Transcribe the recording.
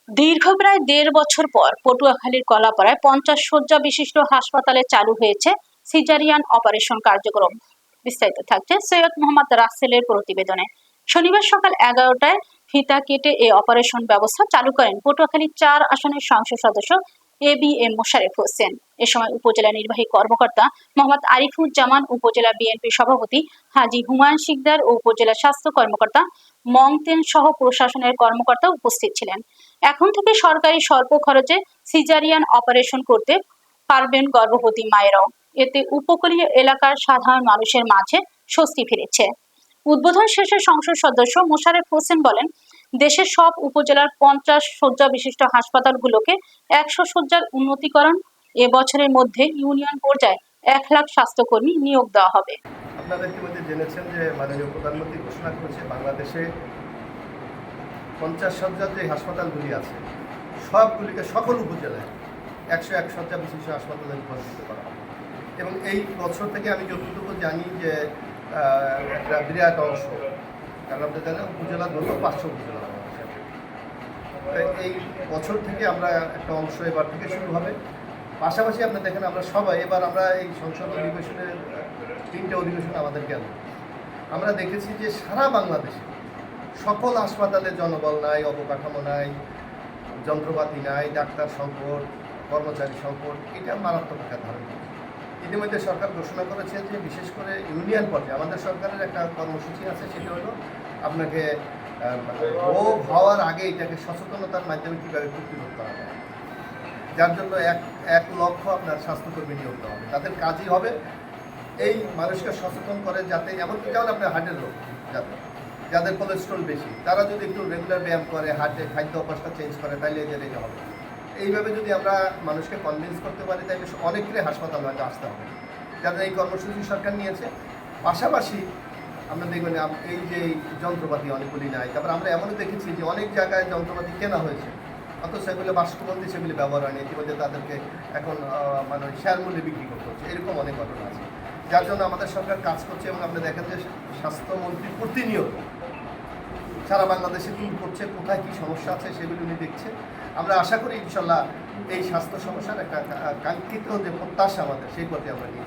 দীর্ঘ প্রায় ১.৫ বছর পর পটুয়াখালীর কলাপাড়ায় ৫০ শয্যা বিশিষ্ট হাসপাতালে চালু হয়েছে সিজারিয়ান অপারেশন কার্যক্রম। বিস্তারিত থাকছে সৈয়দ মোহাম্মদ রাসেলের প্রতিবেদনে। শনিবার সকাল ১১টায় ফিতা কেটে এই অপারেশন ব্যবস্থা চালু করেন পটুয়াখালী ৪ আসনের সংসদ সদস্য এ.বি.এম মোশারেফ হোসেন। এ সময় উপজেলা নির্বাহী কর্মকর্তা মোহাম্মদ আরিফুজ্জামান, উপজেলা বিএনপি সভাপতি হাজী হুমায়ুন শিকদার ও উপজেলা স্বাস্থ্য কর্মকর্তা মংতেন সহ প্রশাসনের কর্মকর্তা উপস্থিত ছিলেন। এখন থেকে সরকারি স্বল্প খরচে সিজারিয়ান অপারেশন করতে পারবেন গর্ভবতী মায়েরাও। এতে উপকূলীয় এলাকার সাধারণ মানুষের মাঝে স্বস্তি ফিরেছে। উদ্বোধন শেষে সংসদ সদস্য মোশারেফ হোসেন বলেন, দেশের সব উপজেলার ৫০ শয্যা বিশিষ্ট হাসপাতালগুলোকে ১০০ শয্যার উন্নতিকরণ, এবছরের মধ্যে ইউনিয়ন পর্যায়ে ১ লাখ স্বাস্থ্যকর্মী নিয়োগ দেওয়া হবে। আপনারা ইতিমধ্যে জেনেছেন যে মাননীয় প্রধানমন্ত্রী ঘোষণা করেছে বাংলাদেশে ৫০ শয্যার যে হাসপাতালগুলি আছে সবগুলিকে সকল উপজেলায় ১০১ শয্যা বিশিষ্ট হাসপাতালে রূপান্তরিত করা হবে। এবং এই বছর থেকে আমি যতটুকু জানি যে একটা বিরাট অংশ, কারণ আপনি জানেন উপজেলা ধরল ৫০০ উপজেলা এই বছর থেকে আমরা একটা অংশ এবার থেকে শুরু হবে। পাশাপাশি আপনি দেখেন আমরা সবাই এবার আমরা এই সংসদ অধিবেশনের ৩টে অধিবেশন আমাদের গেল, আমরা দেখেছি যে সারা বাংলাদেশে সকল হাসপাতালে জনবল নাই, অবকাঠামো নাই, যন্ত্রপাতি নাই, ডাক্তার সংকট, কর্মচারী সংকট, এটা মারাত্মক আকার ধারণ করে। ইতিমধ্যে সরকার ঘোষণা করেছে যে বিশেষ করে ইউনিয়ন পর্যায়ে আমাদের সরকারের একটা কর্মসূচি আছে, সেটা হলো আপনাকে রোগ হওয়ার আগে এটাকে সচেতনতার মাধ্যমে কীভাবে প্রতিরোধ করা যায়, যার জন্য এক লক্ষ আপনার স্বাস্থ্যকর্মী নিয়োগ দেওয়া হবে। তাদের কাজই হবে এই মানুষকে সচেতন করে, যাতে এমনকি যেমন আপনার হার্টের রোগ, যাদের কোলেস্ট্রল বেশি, তারা যদি একটু রেগুলার ব্যায়াম করে, হার্টে খাদ্য অভ্যাসটা চেঞ্জ করে, তাইলে এদের এটা হবে। এইভাবে যদি আমরা মানুষকে কনভিন্স করতে পারি, তাইলে অনেকগুলি হাসপাতাল হয়তো আসতে হবে। যাদের এই কর্মসূচি সরকার নিয়েছে। পাশাপাশি আমরা দেখবেন এই যে যন্ত্রপাতি অনেকগুলি নাই, তারপর আমরা এমনও দেখেছি যে অনেক জায়গায় যন্ত্রপাতি কেনা হয়েছে, অথচ সেগুলো বাস্তবমন্ত্রী সেগুলি ব্যবহার হয়নি, ইতিমধ্যে তাদেরকে এখন মানে শেয়ার মূল্যে বিক্রি করতে হচ্ছে। এরকম অনেক ঘটনা আছে, যার জন্য আমাদের সরকার কাজ করছে। এবং আপনি দেখেন যে স্বাস্থ্যমন্ত্রী প্রতিনিয়ত সারা বাংলাদেশে ট্যুর করছে, কোথায় কী সমস্যা আছে সেগুলি উনি দেখছে। আমরা আশা করি ইনশাল্লাহ এই স্বাস্থ্য সমস্যার একটা কাঙ্ক্ষিত যে প্রত্যাশা আমাদের, সেই পথে আমরা নিয়ে